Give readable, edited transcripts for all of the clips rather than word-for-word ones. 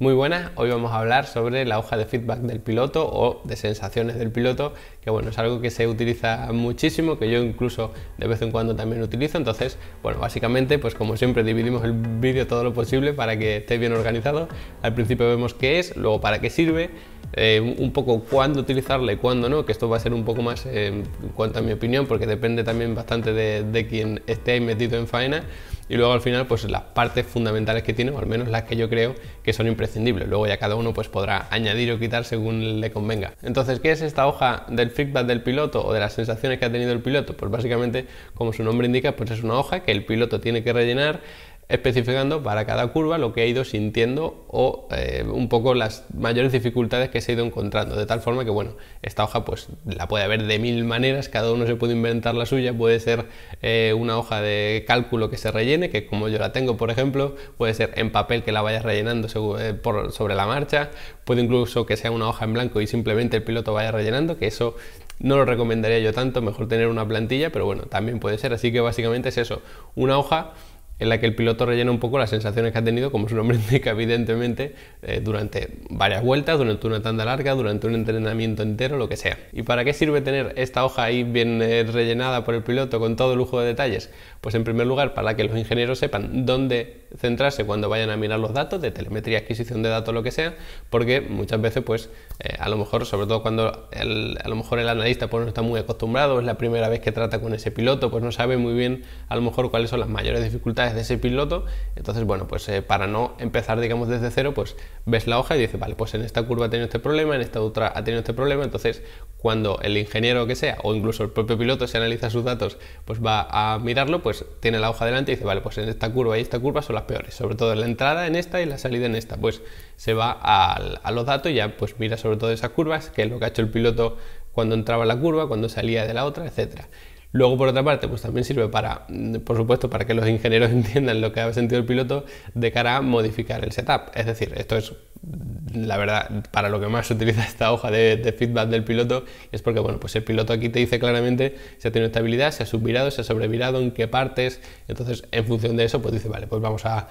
Muy buenas, hoy vamos a hablar sobre la hoja de feedback del piloto o de sensaciones del piloto, que bueno, es algo que se utiliza muchísimo, que yo incluso de vez en cuando también utilizo. Entonces, bueno, básicamente, pues como siempre dividimos el vídeo todo lo posible para que esté bien organizado. Al principio vemos qué es, luego para qué sirve, un poco cuándo utilizarla y cuándo no, que esto va a ser un poco más en cuanto a mi opinión, porque depende también bastante de quien esté ahí metido en faena. Y luego al final pues las partes fundamentales que tiene, o al menos las que yo creo que son imprescindibles. Luego ya cada uno pues podrá añadir o quitar según le convenga. Entonces, ¿qué es esta hoja del feedback del piloto o de las sensaciones que ha tenido el piloto? Pues básicamente, como su nombre indica, pues es una hoja que el piloto tiene que rellenar, especificando para cada curva lo que ha ido sintiendo o un poco las mayores dificultades que se ha ido encontrando, de tal forma que bueno, esta hoja pues la puede haber de mil maneras, cada uno se puede inventar la suya. Puede ser una hoja de cálculo que se rellene, que como yo la tengo por ejemplo, puede ser en papel que la vayas rellenando sobre la marcha, puede incluso que sea una hoja en blanco y simplemente el piloto vaya rellenando, que eso no lo recomendaría yo tanto, mejor tener una plantilla, pero bueno, también puede ser. Así que básicamente es eso, una hoja en la que el piloto rellena un poco las sensaciones que ha tenido, como su nombre indica, evidentemente, durante varias vueltas, durante una tanda larga, durante un entrenamiento entero, lo que sea. ¿Y para qué sirve tener esta hoja ahí bien rellenada por el piloto con todo lujo de detalles? Pues en primer lugar, para que los ingenieros sepan dónde centrarse cuando vayan a mirar los datos de telemetría, adquisición de datos, lo que sea, porque muchas veces pues a lo mejor, sobre todo cuando a lo mejor el analista pues no está muy acostumbrado, es la primera vez que trata con ese piloto, pues no sabe muy bien a lo mejor cuáles son las mayores dificultades de ese piloto. Entonces bueno, pues para no empezar digamos desde cero, pues ves la hoja y dices, vale, pues en esta curva ha tenido este problema, en esta otra ha tenido este problema. Entonces cuando el ingeniero que sea, o incluso el propio piloto, se analiza sus datos, pues va a mirarlo, pues tiene la hoja delante y dice, vale, pues en esta curva y esta curva son las peores, sobre todo en la entrada en esta y la salida en esta. Pues se va a los datos y ya pues mira sobre todo esas curvas, que es lo que ha hecho el piloto cuando entraba en la curva, cuando salía de la otra, etcétera. Luego, por otra parte, pues también sirve para, por supuesto, para que los ingenieros entiendan lo que ha sentido el piloto de cara a modificar el setup. Es decir, esto es, la verdad, para lo que más se utiliza esta hoja de feedback del piloto, es porque, bueno, pues el piloto aquí te dice claramente si ha tenido estabilidad, si ha subvirado, si ha sobrevirado, en qué partes. Entonces, en función de eso, pues dice, vale, pues vamos a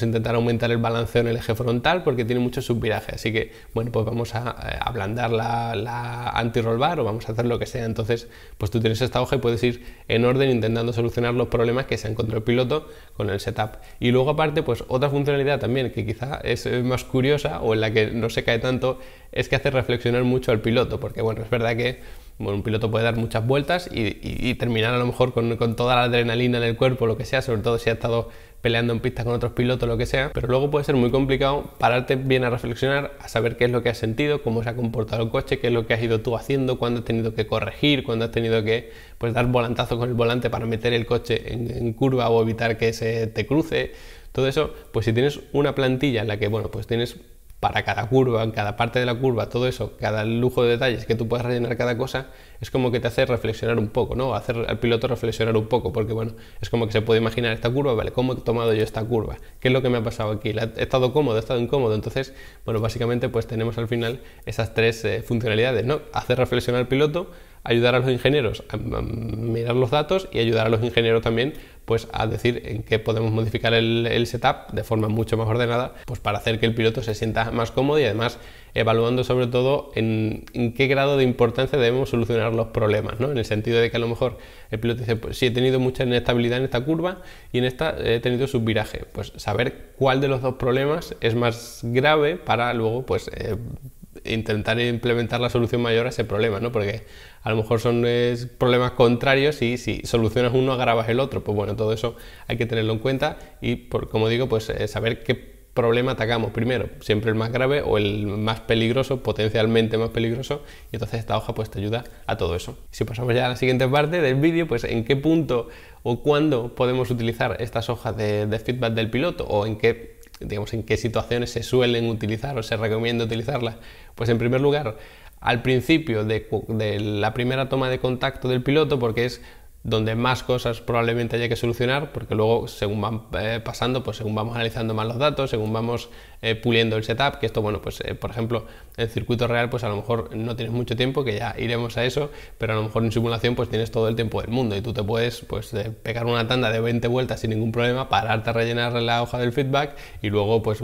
intentar aumentar el balanceo en el eje frontal porque tiene mucho subviraje. Así que, bueno, pues vamos a ablandar la anti-roll bar o vamos a hacer lo que sea. Entonces, pues tú tienes esta hoja y puedes ir en orden intentando solucionar los problemas que se ha encontrado el piloto con el setup. Y luego aparte, pues otra funcionalidad también que quizá es más curiosa o en la que no se cae tanto, es que hace reflexionar mucho al piloto, porque bueno, es verdad que bueno, un piloto puede dar muchas vueltas y terminar a lo mejor con toda la adrenalina en el cuerpo, lo que sea, sobre todo si ha estado peleando en pista con otros pilotos, lo que sea, pero luego puede ser muy complicado pararte bien a reflexionar, a saber qué es lo que has sentido, cómo se ha comportado el coche, qué es lo que has ido tú haciendo, cuándo has tenido que corregir, cuándo has tenido que pues dar volantazo con el volante para meter el coche en curva o evitar que se te cruce. Todo eso, pues si tienes una plantilla en la que, bueno, pues tienes para cada curva, en cada parte de la curva, todo eso, cada lujo de detalles que tú puedas rellenar cada cosa, es como que te hace reflexionar un poco, ¿no? Hacer al piloto reflexionar un poco, porque bueno, es como que se puede imaginar esta curva, vale, ¿cómo he tomado yo esta curva? ¿Qué es lo que me ha pasado aquí? ¿He estado cómodo? ¿He estado incómodo? Entonces, bueno, básicamente pues tenemos al final esas tres funcionalidades, ¿no? Hacer reflexionar al piloto, ayudar a los ingenieros a mirar los datos y ayudar a los ingenieros también pues a decir en qué podemos modificar el setup de forma mucho más ordenada, pues para hacer que el piloto se sienta más cómodo y además evaluando sobre todo en qué grado de importancia debemos solucionar los problemas, ¿no? En el sentido de que a lo mejor el piloto dice, pues sí, he tenido mucha inestabilidad en esta curva y en esta he tenido subviraje, pues saber cuál de los dos problemas es más grave para luego pues intentar implementar la solución mayor a ese problema, ¿no? Porque a lo mejor son problemas contrarios y si solucionas uno agravas el otro. Pues bueno, todo eso hay que tenerlo en cuenta y, como digo, pues saber qué problema atacamos primero, siempre el más grave o el más peligroso, potencialmente más peligroso, y entonces esta hoja pues te ayuda a todo eso. Si pasamos ya a la siguiente parte del vídeo, pues en qué punto o cuándo podemos utilizar estas hojas de feedback del piloto o en qué, digamos, en qué situaciones se suelen utilizar o se recomienda utilizarlas. Pues en primer lugar, al principio de la primera toma de contacto del piloto, porque es donde más cosas probablemente haya que solucionar, porque luego según van pasando, pues según vamos analizando más los datos, según vamos puliendo el setup, que esto, bueno, pues por ejemplo en circuito real pues a lo mejor no tienes mucho tiempo, que ya iremos a eso, pero a lo mejor en simulación pues tienes todo el tiempo del mundo y tú te puedes pues pegar una tanda de 20 vueltas sin ningún problema, pararte a rellenar la hoja del feedback y luego pues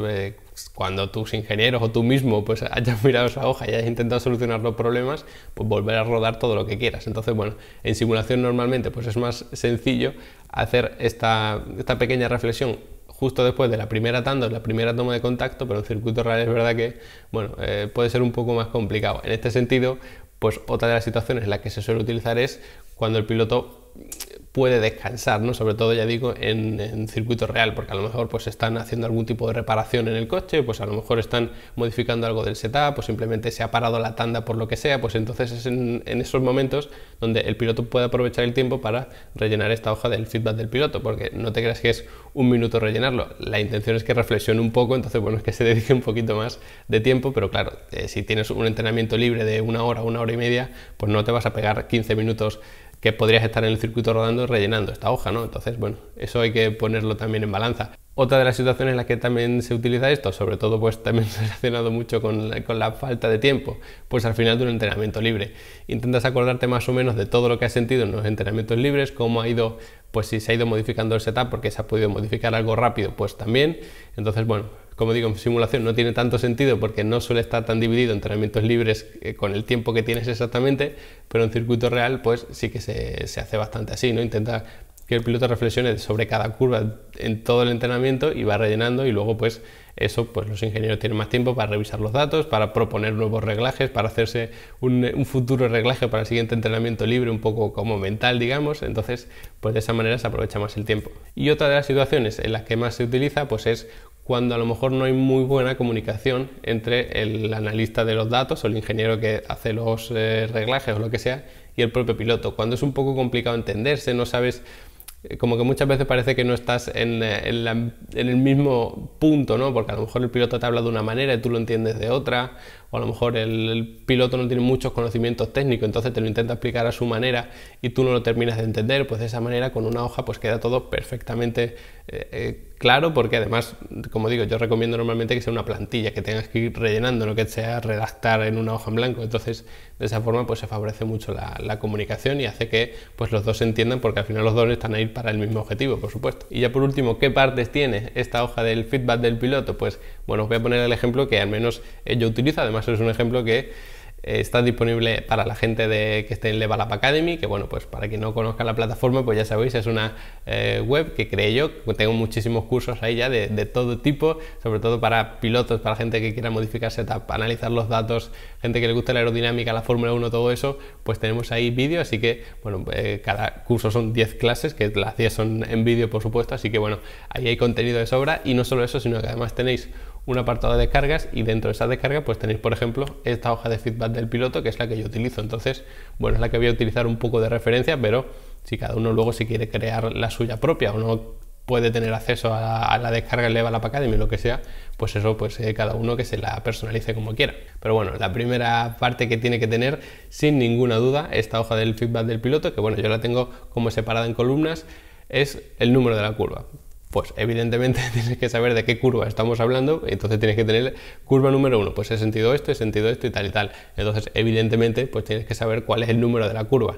cuando tus ingenieros o tú mismo pues hayas mirado esa hoja y hayas intentado solucionar los problemas, pues volver a rodar todo lo que quieras. Entonces, bueno, en simulación normalmente pues es más sencillo hacer esta pequeña reflexión justo después de la primera tanda, la primera toma de contacto, pero en circuito real es verdad que, bueno, puede ser un poco más complicado. En este sentido, pues otra de las situaciones en las que se suele utilizar es cuando el piloto puede descansar, ¿no? Sobre todo, ya digo, en circuito real, porque a lo mejor pues están haciendo algún tipo de reparación en el coche, pues a lo mejor están modificando algo del setup, pues simplemente se ha parado la tanda por lo que sea, pues entonces es en esos momentos donde el piloto puede aprovechar el tiempo para rellenar esta hoja del feedback del piloto, porque no te creas que es un minuto rellenarlo, la intención es que reflexione un poco, entonces bueno, es que se dedique un poquito más de tiempo, pero claro, si tienes un entrenamiento libre de una hora y media, pues no te vas a pegar 15 minutos que podrías estar en el circuito rodando rellenando esta hoja, ¿no? Entonces, bueno, eso hay que ponerlo también en balanza. Otra de las situaciones en las que también se utiliza esto, sobre todo pues también relacionado mucho con la falta de tiempo, pues al final de un entrenamiento libre. Intentas acordarte más o menos de todo lo que has sentido en los entrenamientos libres, cómo ha ido, pues si se ha ido modificando el setup, porque se ha podido modificar algo rápido, pues también. Entonces, bueno, como digo, en simulación no tiene tanto sentido porque no suele estar tan dividido en entrenamientos libres con el tiempo que tienes exactamente, pero en circuito real pues sí que se hace bastante así, ¿no? Intenta que el piloto reflexione sobre cada curva en todo el entrenamiento y va rellenando, y luego pues eso, pues los ingenieros tienen más tiempo para revisar los datos, para proponer nuevos reglajes, para hacerse un futuro reglaje para el siguiente entrenamiento libre, un poco como mental, digamos. Entonces, pues de esa manera se aprovecha más el tiempo. Y otra de las situaciones en las que más se utiliza pues es cuando a lo mejor no hay muy buena comunicación entre el analista de los datos o el ingeniero que hace los reglajes o lo que sea y el propio piloto. Cuando es un poco complicado entenderse, no sabes, como que muchas veces parece que no estás en el mismo punto, ¿no? Porque a lo mejor el piloto te habla de una manera y tú lo entiendes de otra, o a lo mejor el piloto no tiene muchos conocimientos técnicos, entonces te lo intenta explicar a su manera y tú no lo terminas de entender. Pues de esa manera, con una hoja, pues queda todo perfectamente claro, porque además, como digo, yo recomiendo normalmente que sea una plantilla, que tengas que ir rellenando, no que sea redactar en una hoja en blanco. Entonces, de esa forma, pues se favorece mucho la comunicación y hace que pues los dos se entiendan, porque al final los dos están ahí para el mismo objetivo, por supuesto. Y ya por último, ¿qué partes tiene esta hoja del feedback del piloto? Pues bueno, os voy a poner el ejemplo que al menos yo utilizo. Además es un ejemplo que está disponible para la gente que esté en Level Up Academy, que bueno, pues para quien no conozca la plataforma, pues ya sabéis, es una web que creé yo. Tengo muchísimos cursos ahí ya de todo tipo, sobre todo para pilotos, para gente que quiera modificar setup, analizar los datos, gente que le gusta la aerodinámica, la Fórmula 1, todo eso, pues tenemos ahí vídeo. Así que bueno, cada curso son 10 clases, que las 10 son en vídeo, por supuesto, así que bueno, ahí hay contenido de sobra. Y no solo eso, sino que además tenéis un apartado de descargas, y dentro de esa descarga pues tenéis, por ejemplo, esta hoja de feedback del piloto, que es la que yo utilizo. Entonces, bueno, es la que voy a utilizar un poco de referencia, pero si cada uno luego si quiere crear la suya propia o no puede tener acceso a la descarga en Level Up Academy, lo que sea, pues eso, pues cada uno que se la personalice como quiera. Pero bueno, la primera parte que tiene que tener, sin ninguna duda, esta hoja del feedback del piloto, que bueno, yo la tengo como separada en columnas, es el número de la curva. Pues evidentemente tienes que saber de qué curva estamos hablando, entonces tienes que tener curva número 1, pues he sentido esto y tal y tal. Entonces evidentemente pues tienes que saber cuál es el número de la curva.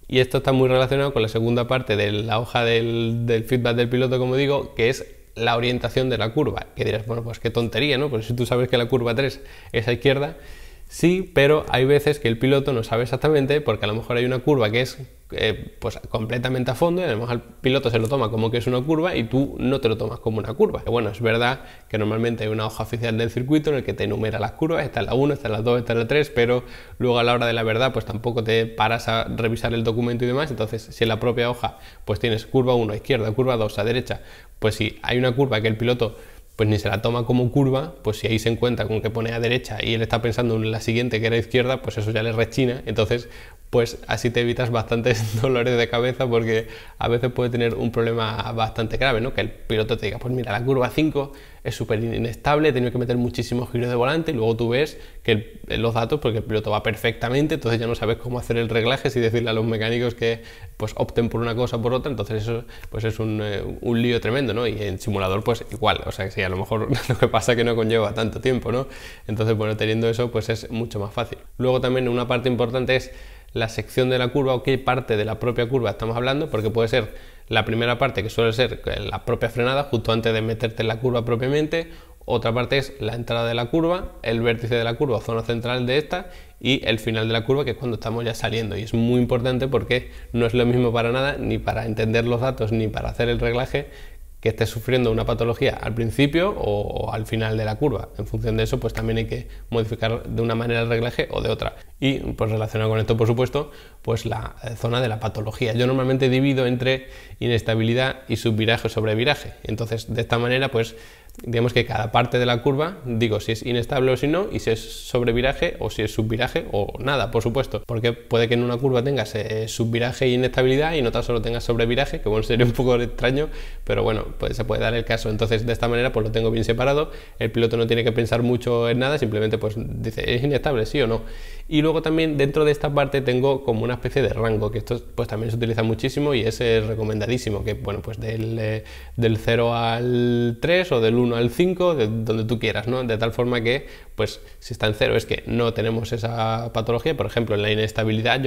Y esto está muy relacionado con la segunda parte de la hoja del feedback del piloto, como digo, que es la orientación de la curva. Que dirás, bueno, pues qué tontería, ¿no? Pues si tú sabes que la curva 3 es a izquierda, sí, pero hay veces que el piloto no sabe exactamente, porque a lo mejor hay una curva que es pues completamente a fondo, y además al piloto se lo toma como que es una curva y tú no te lo tomas como una curva. Bueno, es verdad que normalmente hay una hoja oficial del circuito en el que te enumera las curvas, está en la 1, está en la 2, está en la 3, pero luego a la hora de la verdad pues tampoco te paras a revisar el documento y demás. Entonces, si en la propia hoja pues tienes curva 1 a izquierda, curva 2 a derecha, pues si hay una curva que el piloto pues ni se la toma como curva, pues si ahí se encuentra con que pone a derecha y él está pensando en la siguiente que era izquierda, pues eso ya le rechina. Entonces, pues así te evitas bastantes dolores de cabeza, porque a veces puede tener un problema bastante grave, ¿no? Que el piloto te diga, pues mira, la curva 5 es súper inestable, he tenido que meter muchísimos giros de volante, y luego tú ves que los datos, porque el piloto va perfectamente, entonces ya no sabes cómo hacer el reglaje, si decirle a los mecánicos que pues opten por una cosa o por otra. Entonces eso pues es un lío tremendo, ¿no? Y en simulador pues igual, o sea que sí, a lo mejor lo que pasa es que no conlleva tanto tiempo, ¿no? Entonces, bueno, teniendo eso pues es mucho más fácil. Luego también una parte importante es la sección de la curva, o qué parte de la propia curva estamos hablando, porque puede ser la primera parte, que suele ser la propia frenada, justo antes de meterte en la curva propiamente, otra parte es la entrada de la curva, el vértice de la curva o zona central de esta y el final de la curva, que es cuando estamos ya saliendo. Y es muy importante porque no es lo mismo para nada, ni para entender los datos, ni para hacer el reglaje, que estés sufriendo una patología al principio o al final de la curva. En función de eso, pues también hay que modificar de una manera el reglaje o de otra. Y pues relacionado con esto, por supuesto, pues la zona de la patología. Yo normalmente divido entre inestabilidad y subviraje o sobreviraje. Entonces, de esta manera, pues digamos que cada parte de la curva digo si es inestable o si no, y si es sobreviraje o si es subviraje o nada, por supuesto, porque puede que en una curva tengas subviraje e inestabilidad y en otra solo tengas sobreviraje, que bueno, sería un poco extraño, pero bueno, pues se puede dar el caso. Entonces, de esta manera pues lo tengo bien separado, el piloto no tiene que pensar mucho en nada, simplemente pues dice, ¿es inestable, sí o no? Y luego también dentro de esta parte tengo como una especie de rango, que esto pues también se utiliza muchísimo y es recomendadísimo, que bueno, pues del 0 al 3 o del 1 al 5, de donde tú quieras, ¿no? De tal forma que, pues, si está en 0 es que no tenemos esa patología. Por ejemplo, en la inestabilidad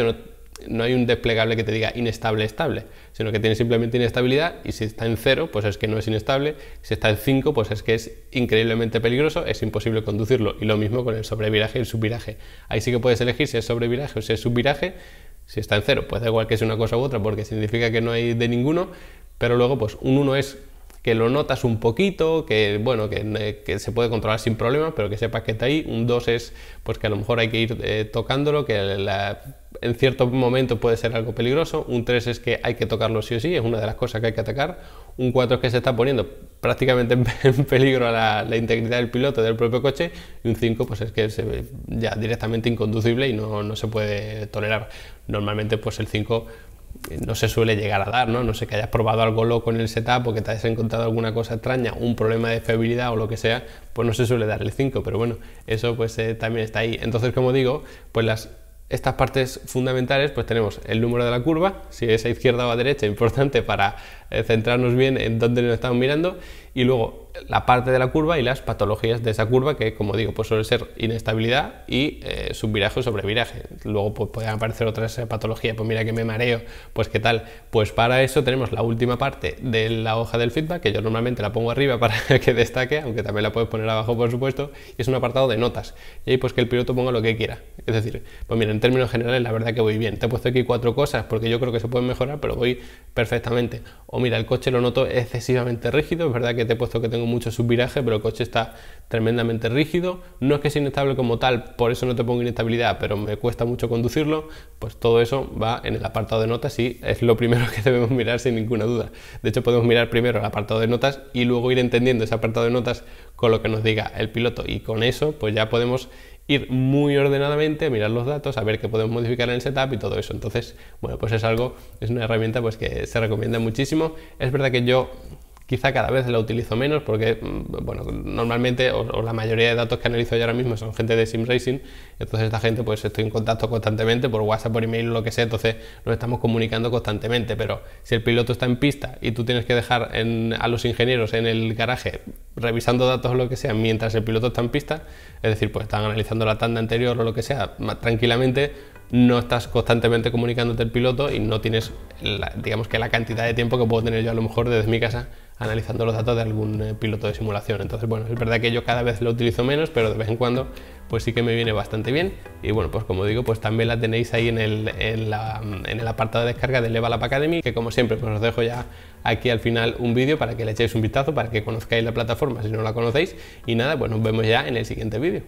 no hay un desplegable que te diga inestable, estable, sino que tiene simplemente inestabilidad, y si está en 0, pues es que no es inestable, si está en 5, pues es que es increíblemente peligroso, es imposible conducirlo, y lo mismo con el sobreviraje y el subviraje. Ahí sí que puedes elegir si es sobreviraje o si es subviraje. Si está en 0, pues da igual que sea una cosa u otra, porque significa que no hay de ninguno, pero luego pues un 1 es que lo notas un poquito, que bueno, que se puede controlar sin problemas, pero que sepas que está ahí. Un 2 es pues que a lo mejor hay que ir tocándolo, que en cierto momento puede ser algo peligroso. Un 3 es que hay que tocarlo sí o sí, es una de las cosas que hay que atacar. Un 4 es que se está poniendo prácticamente en peligro a la integridad del piloto, del propio coche. Y un 5 pues es que es ya directamente inconducible y no se puede tolerar. Normalmente pues el 5 no se suele llegar a dar, ¿no? No sé, que hayas probado algo loco en el setup o que te hayas encontrado alguna cosa extraña, un problema de fiabilidad o lo que sea, pues no se suele dar el 5, pero bueno, eso pues también está ahí. Entonces, como digo, pues estas partes fundamentales, pues tenemos el número de la curva, si es a izquierda o a derecha, importante para centrarnos bien en dónde nos estamos mirando, y luego la parte de la curva y las patologías de esa curva, que como digo, pues suele ser inestabilidad y subviraje o sobreviraje. Luego pues pueden aparecer otras patologías, pues mira que me mareo, pues qué tal. Pues para eso tenemos la última parte de la hoja del feedback, que yo normalmente la pongo arriba para que destaque, aunque también la puedes poner abajo, por supuesto, y es un apartado de notas, y ahí pues que el piloto ponga lo que quiera. Es decir, pues mira, en términos generales la verdad que voy bien, te he puesto aquí 4 cosas porque yo creo que se pueden mejorar, pero voy perfectamente. O mira, el coche lo noto excesivamente rígido, es verdad que te he puesto que tengo mucho subviraje, pero el coche está tremendamente rígido, no es que sea inestable como tal, por eso no te pongo inestabilidad, pero me cuesta mucho conducirlo. Pues todo eso va en el apartado de notas y es lo primero que debemos mirar sin ninguna duda. De hecho, podemos mirar primero el apartado de notas y luego ir entendiendo ese apartado de notas con lo que nos diga el piloto, y con eso pues ya podemos ir muy ordenadamente a mirar los datos, a ver qué podemos modificar en el setup y todo eso. Entonces, bueno, pues es una herramienta pues que se recomienda muchísimo. Es verdad que yo quizá cada vez la utilizo menos porque, bueno, normalmente o la mayoría de datos que analizo yo ahora mismo son gente de Sim Racing, entonces esta gente pues estoy en contacto constantemente por WhatsApp, por email, lo que sea, entonces nos estamos comunicando constantemente. Pero si el piloto está en pista y tú tienes que dejar a los ingenieros en el garaje revisando datos o lo que sea mientras el piloto está en pista, es decir, pues están analizando la tanda anterior o lo que sea tranquilamente, no estás constantemente comunicándote el piloto y no tienes digamos que la cantidad de tiempo que puedo tener yo a lo mejor desde mi casa analizando los datos de algún piloto de simulación. Entonces, bueno, es verdad que yo cada vez lo utilizo menos, pero de vez en cuando pues sí que me viene bastante bien. Y bueno, pues como digo, pues también la tenéis ahí en el apartado de descarga de Level Up Academy, que como siempre pues os dejo ya aquí al final un vídeo para que le echéis un vistazo, para que conozcáis la plataforma si no la conocéis. Y nada, pues nos vemos ya en el siguiente vídeo.